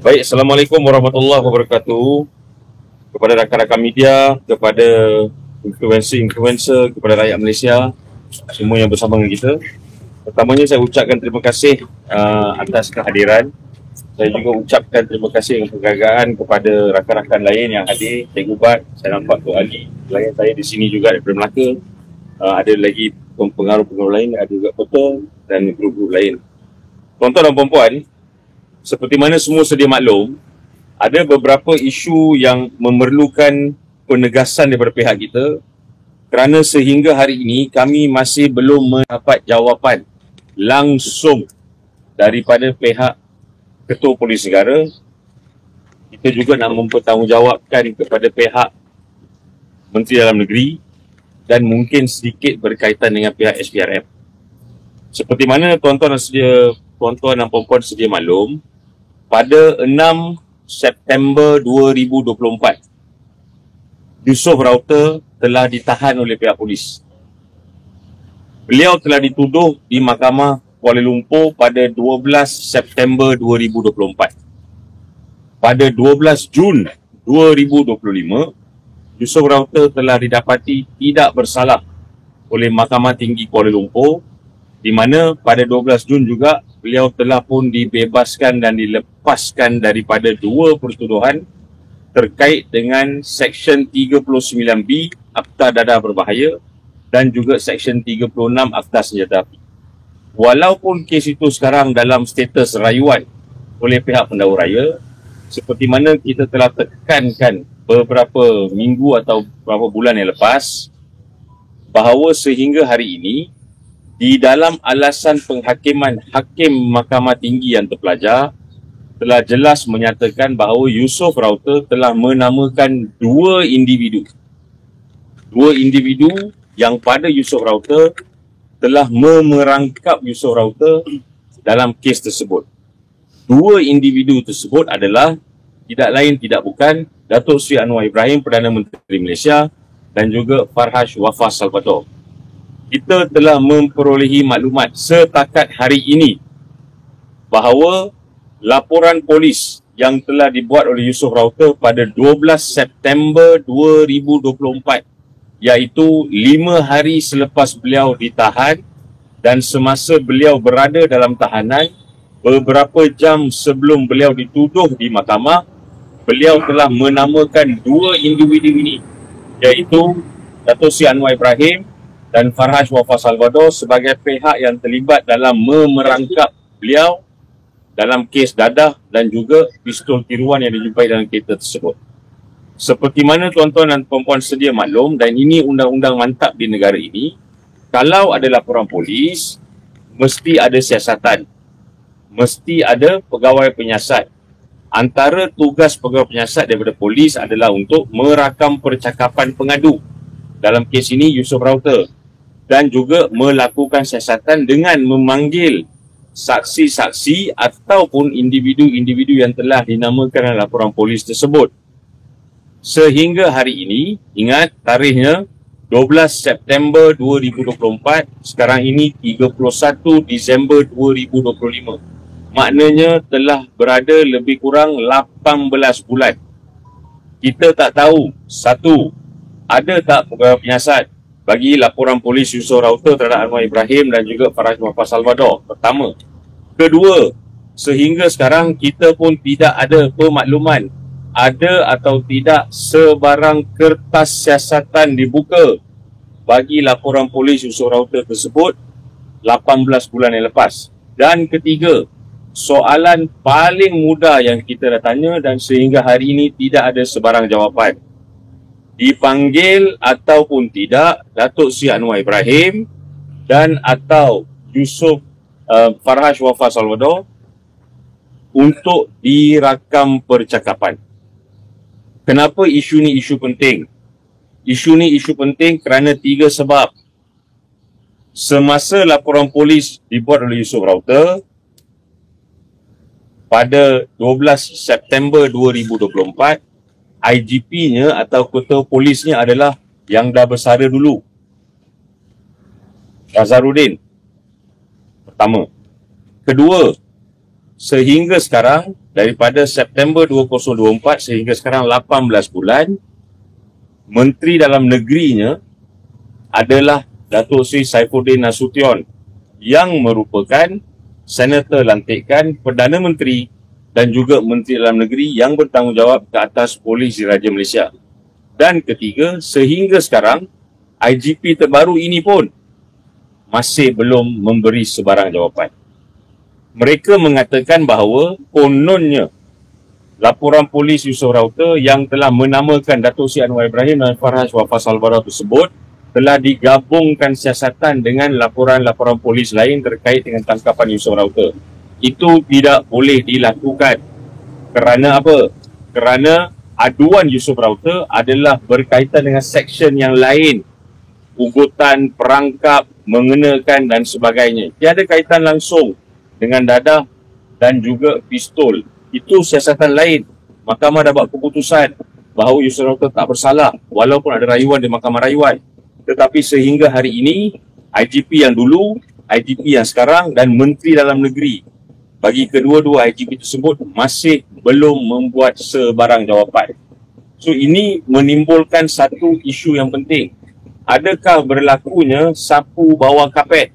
Baik, Assalamualaikum warahmatullahi wabarakatuh. Kepada rakan-rakan media, kepada influencer-influencer, kepada rakyat Malaysia, semua yang bersama dengan kita. Pertamanya saya ucapkan terima kasih atas kehadiran. Saya juga ucapkan terima kasih dan penghargaan kepada rakan-rakan lain yang hadir. Cikgu Bat, saya nampak Tok Ali, klien saya di sini juga daripada Melaka. Ada lagi pengaruh-pengaruh lain, ada juga Kota dan grup-grup lain. Tuan-tuan dan puan-puan, seperti mana semua sedia maklum, ada beberapa isu yang memerlukan penegasan daripada pihak kita kerana sehingga hari ini kami masih belum mendapat jawapan langsung daripada pihak Ketua Polis Negara. Kita juga nak mempertanggungjawabkan kepada pihak Menteri Dalam Negeri dan mungkin sedikit berkaitan dengan pihak SPRM. Seperti mana tuan-tuan dan puan-puan sedia maklum, pada 6 September 2024, Yusof Raute telah ditahan oleh pihak polis. Beliau telah dituduh di Mahkamah Kuala Lumpur pada 12 September 2024. Pada 12 Jun 2025, Yusof Raute telah didapati tidak bersalah oleh Mahkamah Tinggi Kuala Lumpur, di mana pada 12 Jun juga beliau telah pun dibebaskan dan dilepaskan daripada dua pertuduhan terkait dengan Seksyen 39B Akta Dadah Berbahaya dan juga Seksyen 36 Akta Senjata Api. Walaupun kes itu sekarang dalam status rayuan oleh pihak pendakwa raya, seperti mana kita telah tekankan beberapa minggu atau beberapa bulan yang lepas, bahawa sehingga hari ini di dalam alasan penghakiman Hakim Mahkamah Tinggi yang terpelajar telah jelas menyatakan bahawa Yusof Raute telah menamakan dua individu yang pada Yusof Raute telah memerangkap Yusof Raute dalam kes tersebut. Dua individu tersebut adalah tidak lain tidak bukan Datuk Seri Anwar Ibrahim, Perdana Menteri Malaysia, dan juga Farhaj Wafas Salvador. Kita telah memperolehi maklumat setakat hari ini bahawa laporan polis yang telah dibuat oleh Yusof Raute pada 12 September 2024, iaitu 5 hari selepas beliau ditahan dan semasa beliau berada dalam tahanan, beberapa jam sebelum beliau dituduh di mahkamah, beliau telah menamakan dua individu ini, iaitu Datuk Seri Anwar Ibrahim dan Farhaj Wafas Salvador sebagai pihak yang terlibat dalam memerangkap beliau dalam kes dadah dan juga pistol tiruan yang dijumpai dalam kereta tersebut. Seperti mana tuan-tuan dan puan-puan sedia maklum, dan ini undang-undang mantap di negara ini, kalau ada laporan polis, mesti ada siasatan, mesti ada pegawai penyiasat. Antara tugas pegawai penyiasat daripada polis adalah untuk merakam percakapan pengadu, dalam kes ini Yusof Raute, dan juga melakukan siasatan dengan memanggil saksi-saksi ataupun individu-individu yang telah dinamakan dalam laporan polis tersebut. Sehingga hari ini, ingat tarikhnya 12 September 2024, sekarang ini 31 Disember 2025. Maknanya telah berada lebih kurang 18 bulan. Kita tak tahu, satu, ada tak pegawai penyiasat bagi laporan polis Yusof Raute terhadap Anwar Ibrahim dan juga Farhaj Wafas Salvador? Pertama. Kedua, sehingga sekarang kita pun tidak ada pemakluman ada atau tidak sebarang kertas siasatan dibuka bagi laporan polis Yusof Raute tersebut 18 bulan yang lepas. Dan ketiga, soalan paling mudah yang kita dah tanya dan sehingga hari ini tidak ada sebarang jawapan. Dipanggil ataupun tidak Datuk Seri Anwar Ibrahim dan atau Yusof Farhaj Wafas Salvador untuk dirakam percakapan. Kenapa isu ni isu penting? Isu ni isu penting kerana tiga sebab. Semasa laporan polis dibuat oleh Yusof Raute pada 12 September 2024, IGP-nya atau ketua polisnya adalah yang dah bersara dulu, Nazarudin. Pertama. Kedua, sehingga sekarang, daripada September 2024 sehingga sekarang 18 bulan, Menteri Dalam Negerinya adalah Datuk Seri Saifuddin Nasution yang merupakan Senator lantikan Perdana Menteri dan juga Menteri Dalam Negeri yang bertanggungjawab ke atas Polis Diraja Malaysia. Dan ketiga, sehingga sekarang IGP terbaru ini pun masih belum memberi sebarang jawapan. Mereka mengatakan bahawa kononnya laporan polis Yusof Raute yang telah menamakan Datuk Seri Anwar Ibrahim dan Farhas Wafas Alvaro tersebut telah digabungkan siasatan dengan laporan-laporan polis lain terkait dengan tangkapan Yusof Raute. Itu tidak boleh dilakukan. Kerana apa? Kerana aduan Yusof Raute adalah berkaitan dengan seksyen yang lain. Ugutan, perangkap, mengenakan dan sebagainya. Tiada kaitan langsung dengan dadah dan juga pistol. Itu siasatan lain. Mahkamah dah buat keputusan bahawa Yusof Raute tak bersalah walaupun ada rayuan di Mahkamah Rayuan. Tetapi sehingga hari ini, IGP yang dulu, IGP yang sekarang dan Menteri Dalam Negeri, bagi kedua-dua IGP tersebut masih belum membuat sebarang jawapan. So ini menimbulkan satu isu yang penting. Adakah berlakunya sapu bawah kapet?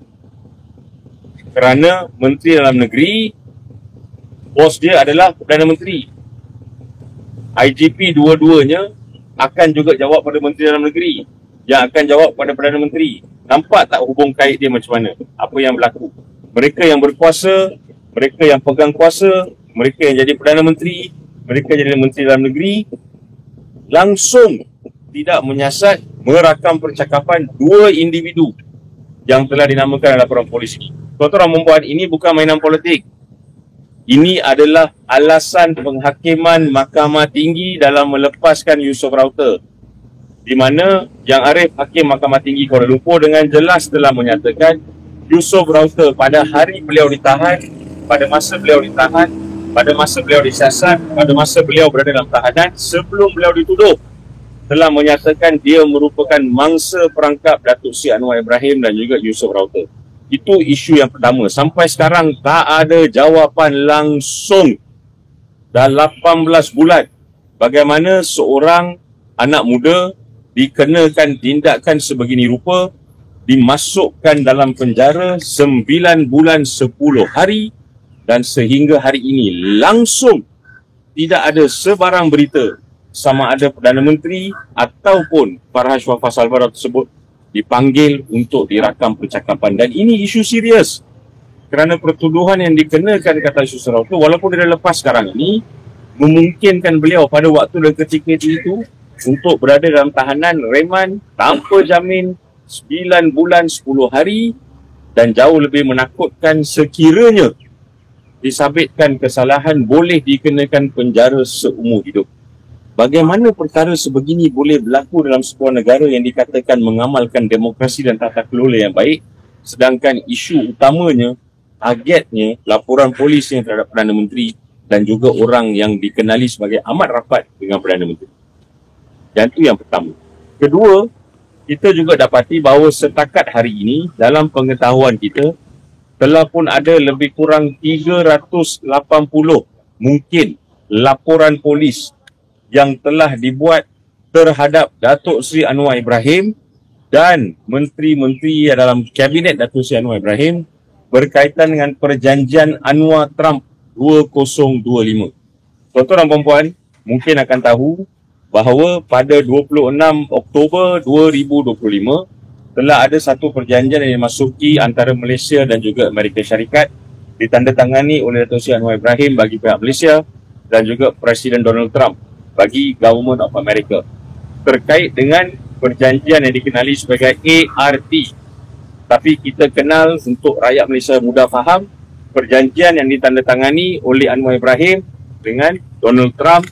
Kerana Menteri Dalam Negeri, bos dia adalah Perdana Menteri. IGP dua-duanya akan juga jawab pada Menteri Dalam Negeri, yang akan jawab pada Perdana Menteri. Nampak tak hubung kait dia macam mana? Apa yang berlaku? Mereka yang berkuasa, mereka yang pegang kuasa, mereka yang jadi Perdana Menteri, mereka jadi Menteri Dalam Negeri, langsung tidak menyiasat merakam percakapan dua individu yang telah dinamakan laporan polis ini. Tuan-tuan membuat ini bukan mainan politik. Ini adalah alasan penghakiman Mahkamah Tinggi dalam melepaskan Yusof Raute, di mana Yang Arif Hakim Mahkamah Tinggi Kuala Lumpur dengan jelas telah menyatakan Yusof Raute pada hari beliau ditahan, pada masa beliau ditahan, pada masa beliau disiasat, pada masa beliau berada dalam tahanan, sebelum beliau dituduh, telah menyatakan dia merupakan mangsa perangkap Datuk Seri Anwar Ibrahim dan juga Yusof Raute. Itu isu yang pertama. Sampai sekarang tak ada jawapan langsung. Dah 18 bulan. Bagaimana seorang anak muda dikenakan tindakan sebegini rupa, dimasukkan dalam penjara 9 bulan 10 hari dan sehingga hari ini langsung tidak ada sebarang berita sama ada Perdana Menteri ataupun Farhas Wafas Alvaro tersebut dipanggil untuk dirakam percakapan. Dan ini isu serius kerana pertuduhan yang dikenakan kata Yusof Raute walaupun dia dah lepas sekarang ini memungkinkan beliau pada waktu dan ketika itu untuk berada dalam tahanan reman tanpa jamin 9 bulan 10 hari dan jauh lebih menakutkan sekiranya disabitkan kesalahan boleh dikenakan penjara seumur hidup. Bagaimana perkara sebegini boleh berlaku dalam sebuah negara yang dikatakan mengamalkan demokrasi dan tata kelola yang baik, sedangkan isu utamanya, targetnya, laporan polis yang terhadap Perdana Menteri dan juga orang yang dikenali sebagai amat rapat dengan Perdana Menteri. Dan itu yang pertama. Kedua, kita juga dapati bahawa setakat hari ini, dalam pengetahuan kita, telah pun ada lebih kurang 380 mungkin laporan polis yang telah dibuat terhadap Datuk Seri Anwar Ibrahim dan menteri-menteri dalam Kabinet Datuk Seri Anwar Ibrahim berkaitan dengan perjanjian Anwar Trump 2025. Tuan-tuan dan puan-puan mungkin akan tahu bahawa pada 26 Oktober 2025 telah ada satu perjanjian yang dimasuki antara Malaysia dan juga Amerika Syarikat, ditandatangani oleh Datuk Seri Anwar Ibrahim bagi pihak Malaysia dan juga Presiden Donald Trump bagi Government of America terkait dengan perjanjian yang dikenali sebagai ART. Tapi kita kenal untuk rakyat Malaysia mudah faham, perjanjian yang ditandatangani oleh Anwar Ibrahim dengan Donald Trump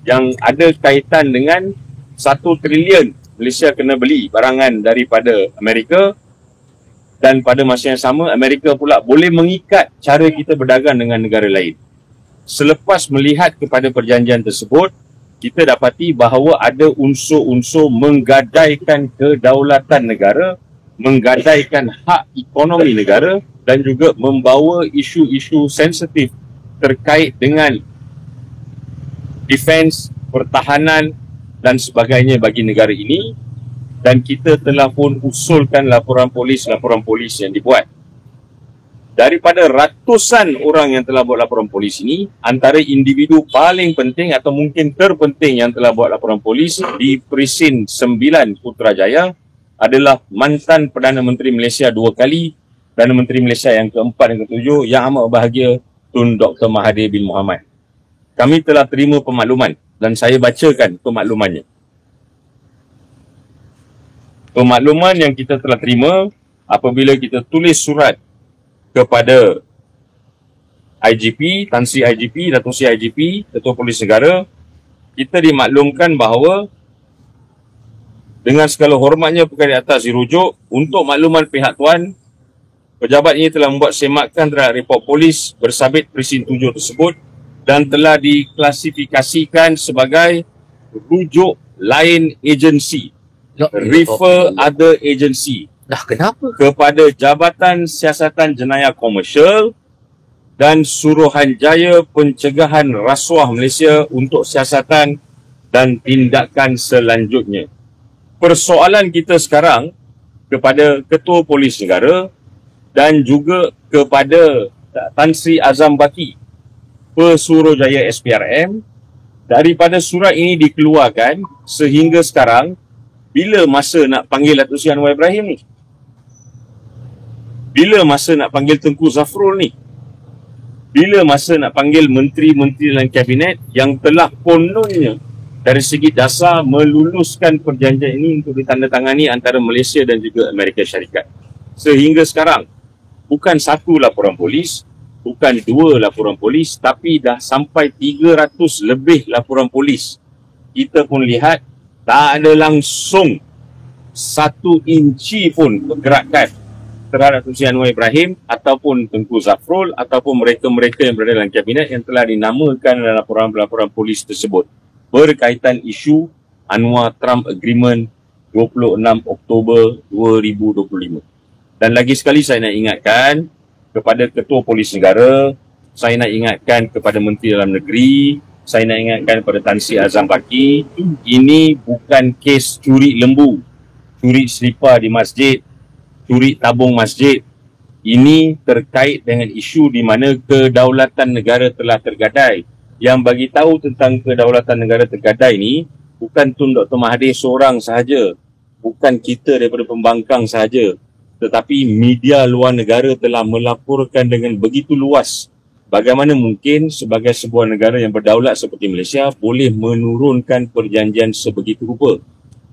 yang ada kaitan dengan 1 trilion Malaysia kena beli barangan daripada Amerika, dan pada masa yang sama Amerika pula boleh mengikat cara kita berdagang dengan negara lain. Selepas melihat kepada perjanjian tersebut, kita dapati bahawa ada unsur-unsur menggadaikan kedaulatan negara, menggadaikan hak ekonomi negara dan juga membawa isu-isu sensitif terkait dengan defense, pertahanan dan sebagainya bagi negara ini, dan kita telah pun usulkan laporan polis yang dibuat. Daripada ratusan orang yang telah buat laporan polis ini, antara individu paling penting atau mungkin terpenting yang telah buat laporan polis di Presin 9 Putrajaya adalah mantan Perdana Menteri Malaysia 2 kali, Perdana Menteri Malaysia yang keempat dan ketujuh, yang amat berbahagia Tun Dr. Mahathir bin Mohamad. Kami telah terima pemakluman dan saya bacakan pemaklumannya. Pemakluman yang kita telah terima apabila kita tulis surat kepada IGP, Tan Sri IGP, Datuk Sri IGP, Ketua Polis Negara, kita dimaklumkan bahawa dengan segala hormatnya perkara di atas dirujuk, untuk makluman pihak tuan, pejabat ini telah membuat semakan terhadap report polis bersabit Presin 7 tersebut dan telah diklasifikasikan sebagai rujuk lain agensi, refer other agency. Dah kenapa? Kepada Jabatan Siasatan Jenayah Komersial dan Suruhanjaya Pencegahan Rasuah Malaysia untuk siasatan dan tindakan selanjutnya. Persoalan kita sekarang kepada Ketua Polis Negara dan juga kepada Tan Sri Azam Baki, Pesuruhjaya SPRM, daripada surat ini dikeluarkan sehingga sekarang, bila masa nak panggil Datuk Seri Anwar Ibrahim ni? Bila masa nak panggil Tengku Zafrul ni? Bila masa nak panggil menteri-menteri dalam kabinet yang telah kononnya dari segi dasar meluluskan perjanjian ini untuk ditandatangani antara Malaysia dan juga Amerika Syarikat? Sehingga sekarang, bukan satu laporan polis, bukan dua laporan polis, tapi dah sampai 300 lebih laporan polis. Kita pun lihat tak ada langsung 1 inci pun pergerakan terhadap Datuk Seri Anwar Ibrahim ataupun Tengku Zafrul ataupun mereka-mereka yang berada dalam kabinet yang telah dinamakan dalam laporan-laporan polis tersebut berkaitan isu Anwar-Trump Agreement 26 Oktober 2025. Dan lagi sekali saya nak ingatkan kepada Ketua Polis Negara, saya nak ingatkan kepada Menteri Dalam Negeri, saya nak ingatkan kepada Tan Sri Azam Baki, ini bukan kes curi lembu, curi selipar di masjid, curi tabung masjid. Ini terkait dengan isu di mana kedaulatan negara telah tergadai. Yang bagi tahu tentang kedaulatan negara tergadai ini bukan Tun Dr. Mahathir seorang sahaja, bukan kita daripada pembangkang sahaja, tetapi media luar negara telah melaporkan dengan begitu luas. Bagaimana mungkin sebagai sebuah negara yang berdaulat seperti Malaysia boleh menurunkan perjanjian sebegitu rupa?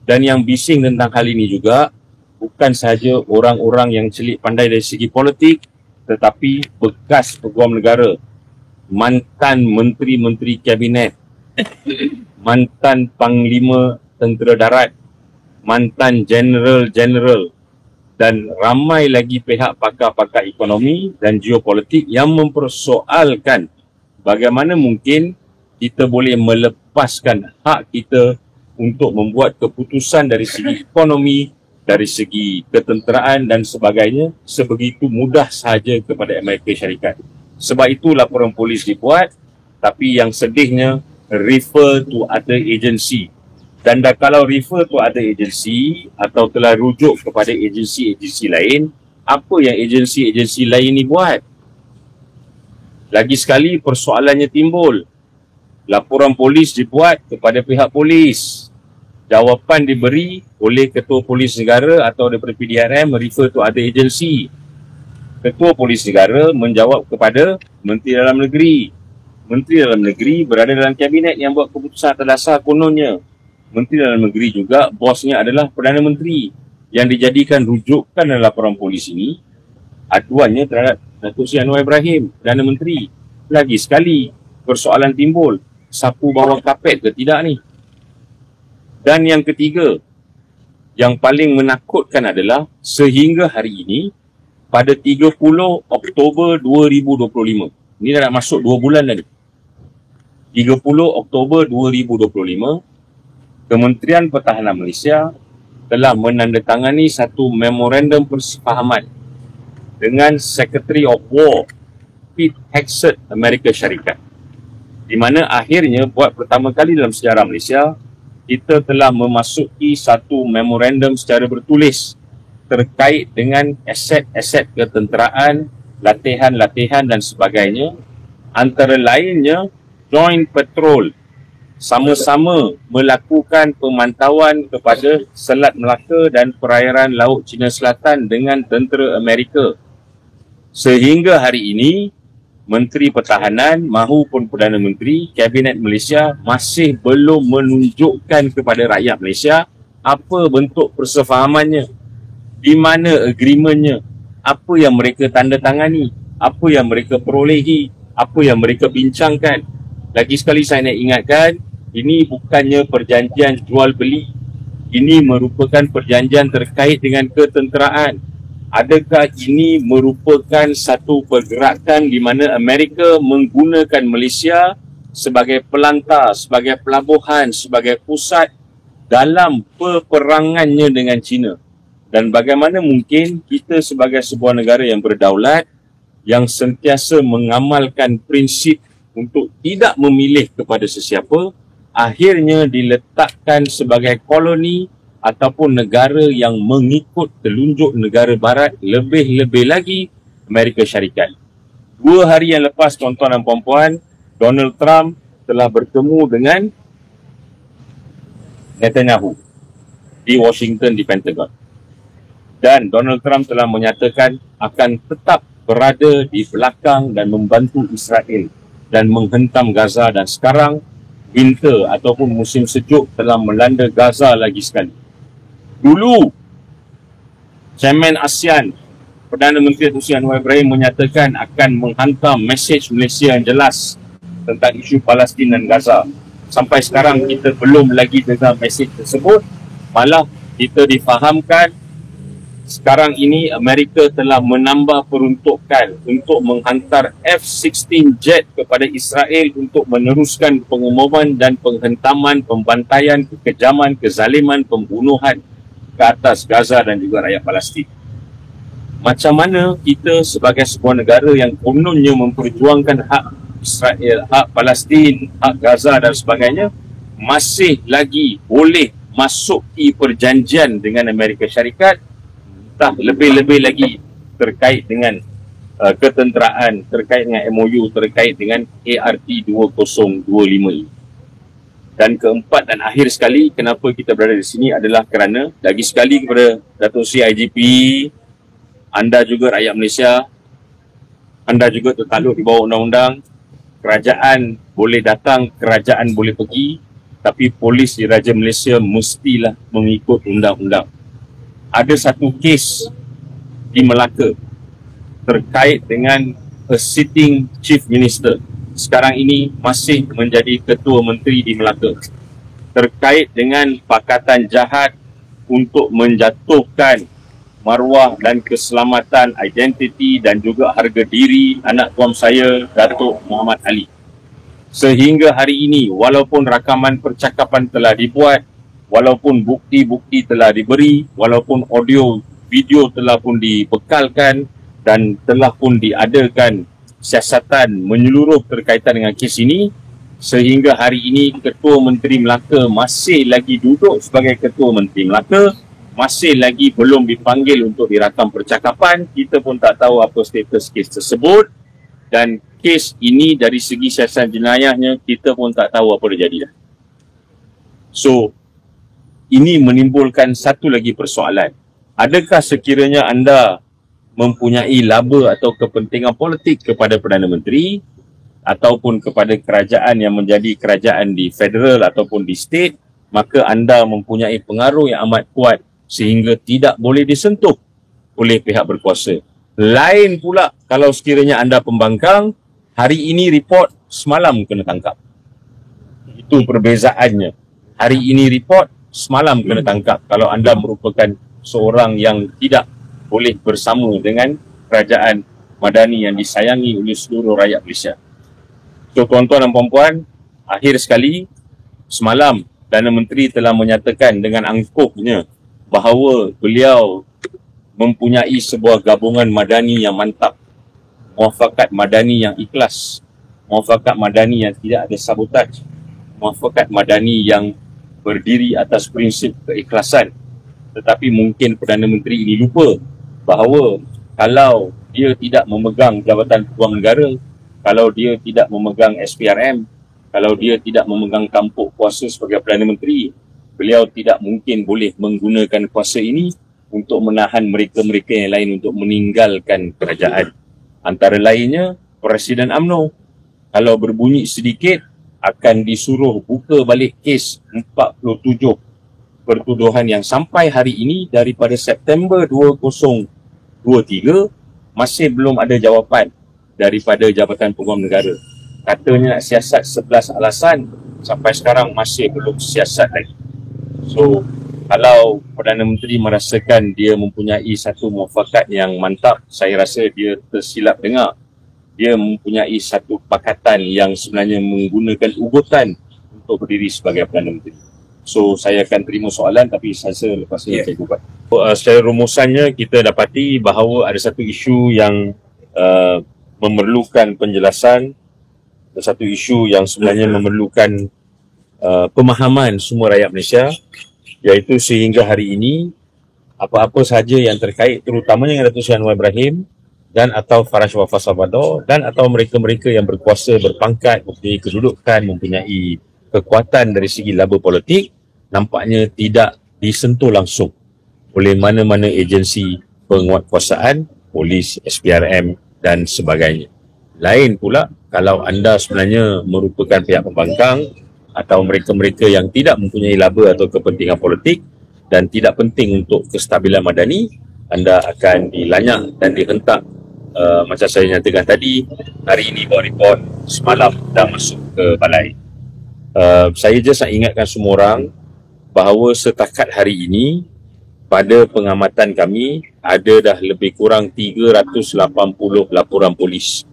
Dan yang bising tentang hal ini juga bukan sahaja orang-orang yang celik pandai dari segi politik, tetapi bekas peguam negara, mantan menteri-menteri kabinet, mantan panglima tentera darat, mantan general-general, dan ramai lagi pihak pakar-pakar ekonomi dan geopolitik yang mempersoalkan bagaimana mungkin kita boleh melepaskan hak kita untuk membuat keputusan dari segi ekonomi, dari segi ketenteraan dan sebagainya sebegitu mudah sahaja kepada Amerika Syarikat. Sebab itu laporan polis dibuat, tapi yang sedihnya refer to other agency. Dan dah kalau refer to other agency atau telah rujuk kepada agensi-agensi lain, apa yang agensi-agensi lain ni buat? Lagi sekali persoalannya timbul. Laporan polis dibuat kepada pihak polis. Jawapan diberi oleh Ketua Polis Negara atau daripada PDRM refer to other agency. Ketua Polis Negara menjawab kepada Menteri Dalam Negeri. Menteri Dalam Negeri berada dalam kabinet yang buat keputusan atas dasar kononnya. Menteri Dalam Negeri juga bosnya adalah Perdana Menteri yang dijadikan rujukan dalam laporan polis ini. Aduannya terhadap Datuk Seri Anwar Ibrahim, Perdana Menteri. Lagi sekali persoalan timbul, sapu bawah kapet ke tidak ni? Dan yang ketiga, yang paling menakutkan adalah sehingga hari ini, pada 30 Oktober 2025, ini dah nak masuk 2 bulan dah ni. 30 Oktober 2025, Kementerian Pertahanan Malaysia telah menandatangani satu memorandum persefahaman dengan Secretary of War Pete Hegseth Amerika Syarikat, di mana akhirnya buat pertama kali dalam sejarah Malaysia kita telah memasuki satu memorandum secara bertulis terkait dengan aset-aset ketenteraan, latihan-latihan dan sebagainya, antara lainnya joint patrol, sama-sama melakukan pemantauan kepada Selat Melaka dan perairan Laut Cina Selatan dengan tentera Amerika. Sehingga hari ini, Menteri Pertahanan mahupun Perdana Menteri, Kabinet Malaysia masih belum menunjukkan kepada rakyat Malaysia apa bentuk persefahamannya, di mana agreementnya, apa yang mereka tanda tangani, apa yang mereka perolehi, apa yang mereka bincangkan. Lagi sekali saya nak ingatkan, ini bukannya perjanjian jual beli. Ini merupakan perjanjian terkait dengan ketenteraan. Adakah ini merupakan satu pergerakan di mana Amerika menggunakan Malaysia sebagai pelantar, sebagai pelabuhan, sebagai pusat dalam peperangannya dengan China? Dan bagaimana mungkin kita sebagai sebuah negara yang berdaulat, yang sentiasa mengamalkan prinsip untuk tidak memilih kepada sesiapa, akhirnya diletakkan sebagai koloni ataupun negara yang mengikut telunjuk negara barat, lebih-lebih lagi Amerika Syarikat. 2 hari yang lepas, tuan-tuan dan puan-puan, Donald Trump telah bertemu dengan Netanyahu di Washington, di Pentagon. Dan Donald Trump telah menyatakan akan tetap berada di belakang dan membantu Israel dan menghentam Gaza, dan sekarang winter ataupun musim sejuk telah melanda Gaza lagi sekali. Dulu, Chairman ASEAN, Perdana Menteri Tun Sri Anwar Ibrahim menyatakan akan menghantar mesej Malaysia yang jelas tentang isu Palestin dan Gaza. Sampai sekarang kita belum lagi dengar mesej tersebut. Malah kita difahamkan sekarang ini Amerika telah menambah peruntukan untuk menghantar F-16 jet kepada Israel untuk meneruskan pengumuman dan penghentaman, pembantaian, kekejaman, kezaliman, pembunuhan ke atas Gaza dan juga rakyat Palestin. Macam mana kita sebagai sebuah negara yang kononnya memperjuangkan hak Israel, hak Palestin, hak Gaza dan sebagainya, masih lagi boleh masuki perjanjian dengan Amerika Syarikat, lebih-lebih lagi terkait dengan ketenteraan, terkait dengan MOU, terkait dengan ART 2025 ini. Dan keempat dan akhir sekali, kenapa kita berada di sini adalah kerana lagi sekali kepada Datuk Seri IGP, anda juga rakyat Malaysia, anda juga tertakluk di bawah undang-undang. Kerajaan boleh datang, kerajaan boleh pergi, tapi polis di Raja Malaysia mestilah mengikut undang-undang. Ada satu kes di Melaka terkait dengan a sitting chief minister, sekarang ini masih menjadi ketua menteri di Melaka, terkait dengan pakatan jahat untuk menjatuhkan maruah dan keselamatan, identiti dan juga harga diri anak tuan saya, Datuk Muhammad Ali. Sehingga hari ini, walaupun rakaman percakapan telah dibuat, walaupun bukti-bukti telah diberi, walaupun audio, video telah pun dibekalkan dan telah pun diadakan siasatan menyeluruh berkaitan dengan kes ini, sehingga hari ini Ketua Menteri Melaka masih lagi duduk sebagai Ketua Menteri Melaka, masih lagi belum dipanggil untuk dirakam percakapan. Kita pun tak tahu apa status kes tersebut, dan kes ini dari segi siasatan jenayahnya kita pun tak tahu apa dia jadi dah. So, ini menimbulkan satu lagi persoalan. Adakah sekiranya anda mempunyai laba atau kepentingan politik kepada Perdana Menteri ataupun kepada kerajaan yang menjadi kerajaan di federal ataupun di state, maka anda mempunyai pengaruh yang amat kuat sehingga tidak boleh disentuh oleh pihak berkuasa. Lain pula kalau sekiranya anda pembangkang, hari ini report, semalam kena tangkap. Itu perbezaannya. Hari ini report, semalam kena tangkap kalau anda merupakan seorang yang tidak boleh bersama dengan kerajaan madani yang disayangi oleh seluruh rakyat Malaysia. So, tuan-tuan dan puan-puan, akhir sekali, semalam Perdana Menteri telah menyatakan dengan angkuhnya bahawa beliau mempunyai sebuah gabungan madani yang mantap. muafakat madani yang ikhlas, muafakat madani yang tidak ada sabotaj, muafakat madani yang berdiri atas prinsip keikhlasan. Tetapi mungkin Perdana Menteri ini lupa bahawa kalau dia tidak memegang Jabatan Peguam Negara, kalau dia tidak memegang SPRM, kalau dia tidak memegang tampuk kuasa sebagai Perdana Menteri, beliau tidak mungkin boleh menggunakan kuasa ini untuk menahan mereka-mereka yang lain untuk meninggalkan kerajaan. Antara lainnya, Presiden UMNO kalau berbunyi sedikit akan disuruh buka balik kes 47 pertuduhan yang sampai hari ini daripada September 2023 masih belum ada jawapan daripada Jabatan Peguam Negara. Katanya nak siasat 11 alasan, sampai sekarang masih belum siasat lagi. So, kalau Perdana Menteri merasakan dia mempunyai satu muafakat yang mantap, saya rasa dia tersilap dengar. Dia mempunyai satu pakatan yang sebenarnya menggunakan ugutan untuk berdiri sebagai Perdana Menteri. So, saya akan terima soalan tapi saya rasa lepas ini saya buat. Secara rumusannya, kita dapati bahawa ada satu isu yang memerlukan penjelasan, ada satu isu yang sebenarnya memerlukan pemahaman semua rakyat Malaysia, iaitu sehingga hari ini apa-apa sahaja yang terkait terutamanya dengan Datuk Seri Anwar Ibrahim dan atau Faraj Wafah Salvador dan atau mereka-mereka yang berkuasa, berpangkat, mempunyai kedudukan, mempunyai kekuatan dari segi laba politik, nampaknya tidak disentuh langsung oleh mana-mana agensi penguatkuasaan, polis, SPRM dan sebagainya. Lain pula kalau anda sebenarnya merupakan pihak pembangkang atau mereka-mereka yang tidak mempunyai laba atau kepentingan politik dan tidak penting untuk kestabilan madani, anda akan dilanyak dan dihentak. Macam saya nyatakan tadi, hari ini bawa report, semalam dah masuk ke balai. Saya just nak ingatkan semua orang bahawa setakat hari ini pada pengamatan kami ada dah lebih kurang 380 laporan polis.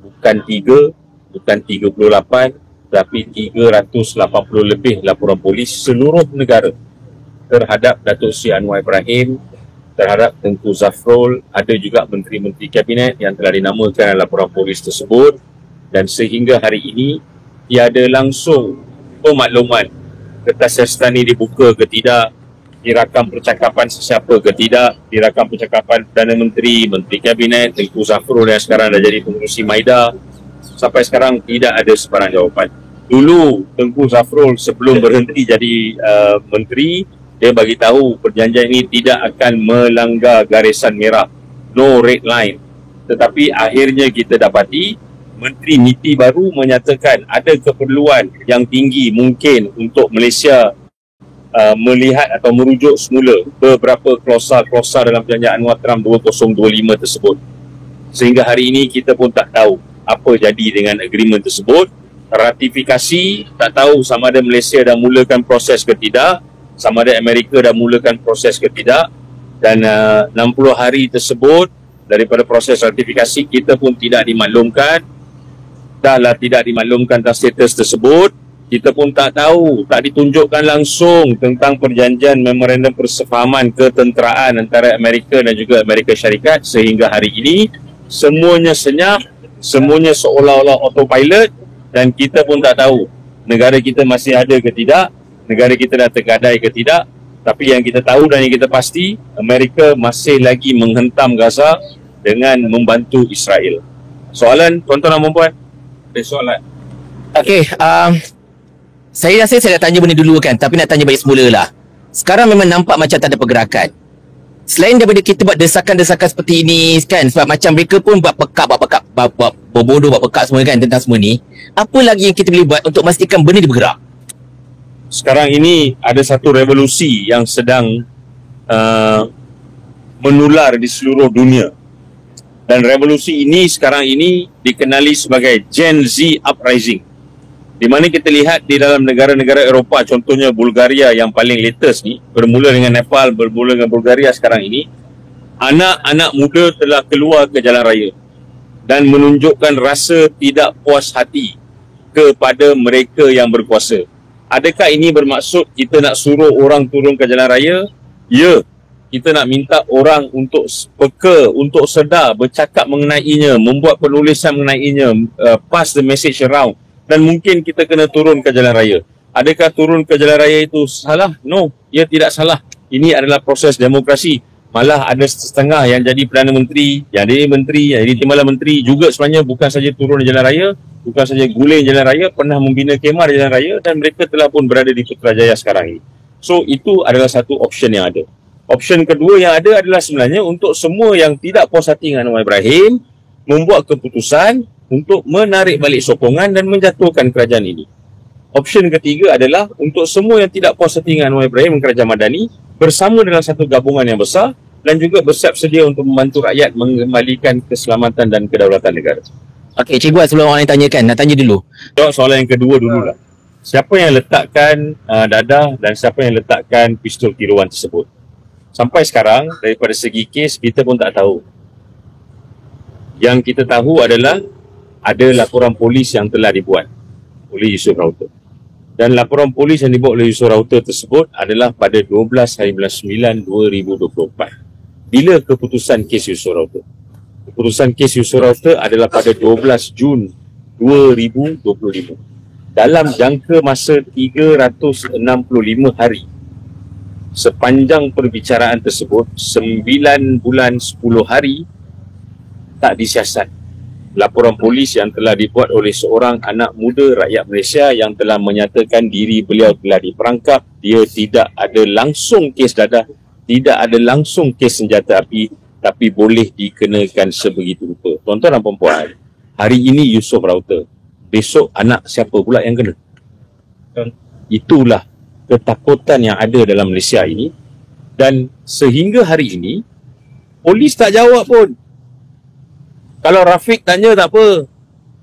Bukan 3, bukan 38, tapi 380 lebih laporan polis seluruh negara terhadap Datuk Seri Anwar Ibrahim, terhadap Tengku Zafrul, ada juga menteri-menteri kabinet yang telah dinamakan dalam laporan polis tersebut, dan sehingga hari ini tiada langsung pemakluman kertas Sestani dibuka ke tidak, dirakam percakapan sesiapa ke tidak, dirakam percakapan Perdana Menteri, Menteri Kabinet, Tengku Zafrul yang sekarang dah jadi pengurusi Maida. Sampai sekarang tidak ada sebarang jawapan. Dulu Tengku Zafrul sebelum berhenti jadi menteri, dia bagi tahu perjanjian ini tidak akan melanggar garisan merah, no red line. Tetapi akhirnya kita dapati Menteri Niti baru menyatakan ada keperluan yang tinggi mungkin untuk Malaysia melihat atau merujuk semula beberapa klausa-klausa dalam perjanjian Anwar Trump 2025 tersebut. Sehingga hari ini kita pun tak tahu apa jadi dengan agreement tersebut. Ratifikasi, tak tahu sama ada Malaysia dah mulakan proses ke tidak, sama ada Amerika dah mulakan proses ke tidak. Dan 60 hari tersebut daripada proses ratifikasi kita pun tidak dimaklumkan. Dahlah tidak dimaklumkan tentang status tersebut, kita pun tak tahu, tak ditunjukkan langsung tentang perjanjian memorandum persefahaman ketenteraan antara Amerika dan juga Amerika Syarikat. Sehingga hari ini semuanya senyap, semuanya seolah-olah autopilot, dan kita pun tak tahu negara kita masih ada ke tidak, negara kita dah tergadai ke tidak. Tapi yang kita tahu dan yang kita pasti, Amerika masih lagi menghentam Gaza dengan membantu Israel. Soalan tuan-tuan dan puan-puan? Ada soalan? Okey, saya rasa saya dah tanya benda dulu kan, tapi nak tanya balik semula lah. Sekarang memang nampak macam tak ada pergerakan. Selain daripada kita buat desakan-desakan seperti ini kan, sebab macam mereka pun buat berbodoh, buat pekat semua kan tentang semua ni. Apa lagi yang kita boleh buat untuk memastikan benda ni bergerak? Sekarang ini ada satu revolusi yang sedang menular di seluruh dunia. Dan revolusi ini sekarang ini dikenali sebagai Gen Z Uprising. Di mana kita lihat di dalam negara-negara Eropah, contohnya Bulgaria yang paling latest ni, bermula dengan Nepal, bermula dengan Bulgaria sekarang ini, anak-anak muda telah keluar ke jalan raya dan menunjukkan rasa tidak puas hati kepada mereka yang berkuasa. Adakah ini bermaksud kita nak suruh orang turun ke jalan raya? Ya, kita nak minta orang untuk peka, untuk sedar, bercakap mengenainya, membuat penulisan mengenainya, pass the message around. Dan mungkin kita kena turun ke jalan raya. Adakah turun ke jalan raya itu salah? No, ia tidak salah. Ini adalah proses demokrasi. Malah ada setengah yang jadi Perdana Menteri, yang jadi Menteri, yang jadi Timbalan Menteri juga sebenarnya bukan saja turun di jalan raya, bukan saja guling jalan raya, pernah membina kemah di jalan raya dan mereka telah pun berada di Putrajaya sekarang ini. So itu adalah satu option yang ada. Option kedua yang ada adalah sebenarnya untuk semua yang tidak puas hati dengan Anwar Ibrahim membuat keputusan untuk menarik balik sokongan dan menjatuhkan kerajaan ini. Option ketiga adalah untuk semua yang tidak puas hati dengan Anwar Ibrahim dan Kerajaan Madani bersama dalam satu gabungan yang besar dan juga bersiap sedia untuk membantu rakyat mengembalikan keselamatan dan kedaulatan negara. Okey, Cikgu Wan, sebelum orang lain tanyakan, nak tanya dulu. Jawab soalan yang kedua dululah. Siapa yang letakkan dadah dan siapa yang letakkan pistol tiruan tersebut? Sampai sekarang, daripada segi kes, kita pun tak tahu. Yang kita tahu adalah ada laporan polis yang telah dibuat oleh Yusuf Rauter. Dan laporan polis yang dibuat oleh Yusuf Rauter tersebut adalah pada 12 hari bulan 9 2024. Bila keputusan kes Yusuf Rauter? Keputusan kes Yusuf Rauter adalah pada 12 Jun 2025. Dalam jangka masa 365 hari. Sepanjang perbicaraan tersebut, 9 bulan 10 hari tak disiasat. Laporan polis yang telah dibuat oleh seorang anak muda rakyat Malaysia yang telah menyatakan diri beliau telah diperangkap, dia tidak ada langsung kes dadah, tidak ada langsung kes senjata api, tapi boleh dikenakan sebegitu rupa. Tuan-tuan dan puan-puan, hari ini Yusuf Rauter, besok anak siapa pula yang kena? Itulah ketakutan yang ada dalam Malaysia ini. Dan sehingga hari ini polis tak jawab pun. Kalau Rafiq tanya tak apa.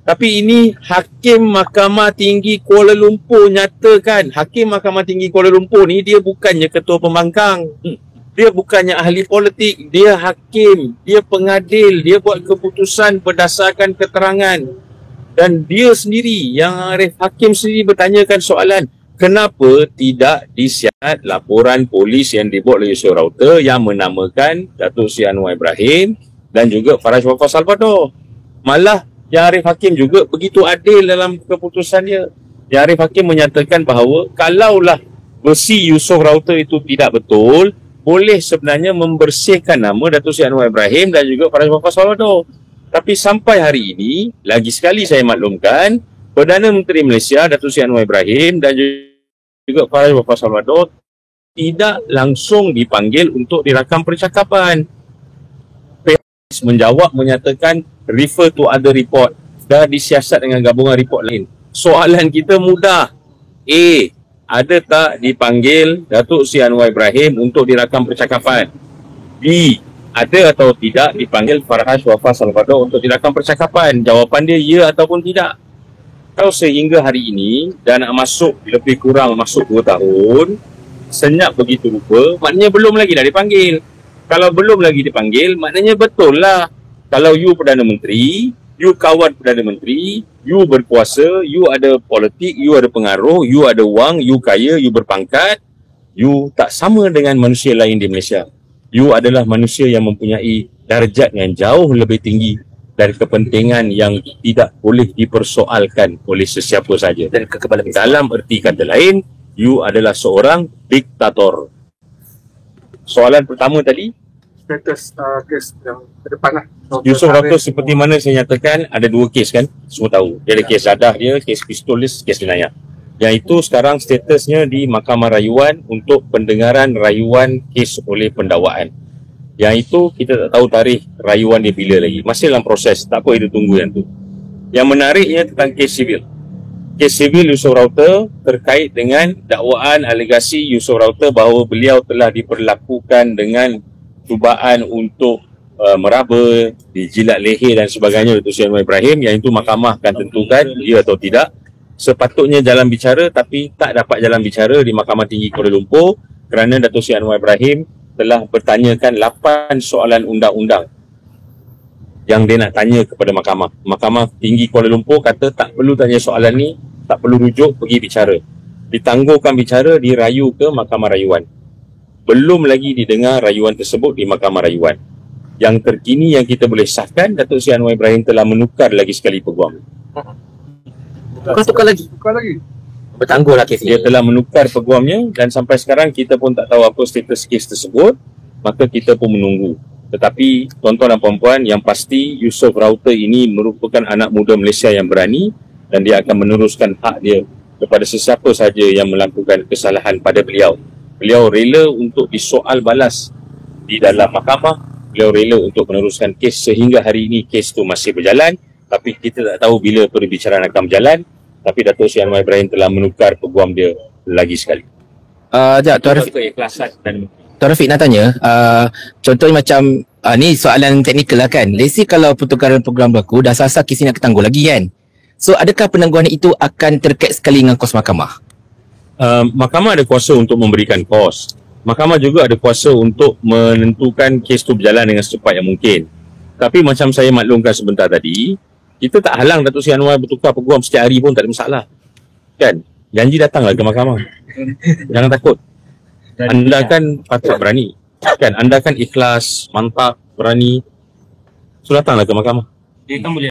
Tapi ini Hakim Mahkamah Tinggi Kuala Lumpur nyatakan. Hakim Mahkamah Tinggi Kuala Lumpur ni dia bukannya ketua pembangkang. Dia bukannya ahli politik. Dia hakim. Dia pengadil. Dia buat keputusan berdasarkan keterangan. Dan dia sendiri, yang Arif Hakim sendiri bertanyakan soalan. Kenapa tidak disiasat laporan polis yang dibuat oleh Yusuf Rauter yang menamakan Datuk Seri Anwar Ibrahim dan juga Faraj Wafah Salvador? Malah Yang Arif Hakim juga begitu adil dalam keputusannya. Yang Arif Hakim menyatakan bahawa kalaulah versi Yusuf Rauter itu tidak betul, boleh sebenarnya membersihkan nama Datuk Seri Anwar Ibrahim dan juga Faraj Wafah Salvador. Tapi sampai hari ini, lagi sekali saya maklumkan, Perdana Menteri Malaysia Datuk Seri Anwar Ibrahim dan juga Faraj Wafah Salvador tidak langsung dipanggil untuk dirakam percakapan. PHS menjawab menyatakan refer to other report, dah disiasat dengan gabungan report lain. Soalan kita mudah. A, ada tak dipanggil Datuk Seri Anwar Ibrahim untuk dirakam percakapan? B, ada atau tidak dipanggil Faraj Wafah Salvador untuk dirakam percakapan? Jawapan dia ya ataupun tidak. Kalau sehingga hari ini dah nak masuk lebih kurang masuk 2 tahun, senyap begitu rupa, maknanya belum lagi dah dipanggil. Kalau belum lagi dipanggil, maknanya betul lah. Kalau you Perdana Menteri, you kawan Perdana Menteri, you berkuasa, you ada politik, you ada pengaruh, you ada wang, you kaya, you berpangkat, you tak sama dengan manusia lain di Malaysia. You adalah manusia yang mempunyai darjat yang jauh lebih tinggi dari kepentingan yang tidak boleh dipersoalkan oleh sesiapa saja. Dan kekebalan dalam erti kata lain, you adalah seorang diktator. Soalan pertama tadi, status kes yang ke depan lah. Yusuf Rauter seperti mana saya nyatakan ada 2 kes kan, semua tahu. Dia ada kes dadah dia, kes pistol dia, kes jenayah. Yang itu sekarang statusnya di Mahkamah Rayuan untuk pendengaran rayuan kes oleh pendakwaan. Yang itu kita tak tahu tarikh rayuan dia bila lagi. Masih dalam proses, tak apa kita tunggu yang tu. Yang menariknya tentang kes sivil. Kes sivil Yusuf Rauter terkait dengan dakwaan alegasi Yusuf Rauter bahawa beliau telah diperlakukan dengan cubaan untuk meraba, dijilat leher dan sebagainya Datuk Seri Anwar Ibrahim. Yang itu mahkamah akan tentukan ya atau tidak. Sepatutnya jalan bicara tapi tak dapat jalan bicara di Mahkamah Tinggi Kuala Lumpur kerana Datuk Seri Anwar Ibrahim telah bertanyakan 8 soalan undang-undang yang dia nak tanya kepada mahkamah. Mahkamah Tinggi Kuala Lumpur kata tak perlu tanya soalan ni, tak perlu rujuk, pergi bicara. Ditangguhkan bicara, dirayu ke Mahkamah Rayuan. belum lagi didengar rayuan tersebut di Mahkamah Rayuan. Yang terkini yang kita boleh sahkan, Datuk Seri Anwar Ibrahim telah menukar lagi sekali peguam. Bukan tukar lagi. Tukar lagi. Bertangguh lah kes Dia ni. telah menukar peguamnya dan sampai sekarang kita pun tak tahu apa status kes tersebut, maka kita pun menunggu. Tetapi tuan-tuan dan puan-puan, yang pasti Yusof Router ini merupakan anak muda Malaysia yang berani dan dia akan meneruskan hak dia kepada sesiapa sahaja yang melakukan kesalahan pada beliau. Beliau rela untuk disoal balas di dalam mahkamah. Beliau rela untuk meneruskan kes sehingga hari ini kes itu masih berjalan, tapi kita tak tahu bila perbicaraan akan berjalan. Tapi Datuk Seri Anwar Ibrahim telah menukar peguam dia lagi sekali. Sekejap, Tuan Rafiq. Keikhlasan dan Tuan Rafiq nak tanya, contohnya macam, ni soalan teknikal lah kan. Let's say kalau pertukaran program berlaku, dah sah-sah kes ini nak ketangguh lagi kan. So adakah penangguhan itu akan terkait sekali dengan kos mahkamah? Mahkamah ada kuasa untuk memberikan kos. Mahkamah juga ada kuasa untuk menentukan kes itu berjalan dengan secepat yang mungkin. Tapi macam saya maklumkan sebentar tadi, kita tak halang Datuk Seri Anwar bertukar peguam setiap hari pun tak ada masalah. Kan? Janji datanglah ke mahkamah. Jangan takut. Anda kan patut berani. Kan? Anda kan ikhlas, mantap, berani. So datanglah ke mahkamah. Dia kan boleh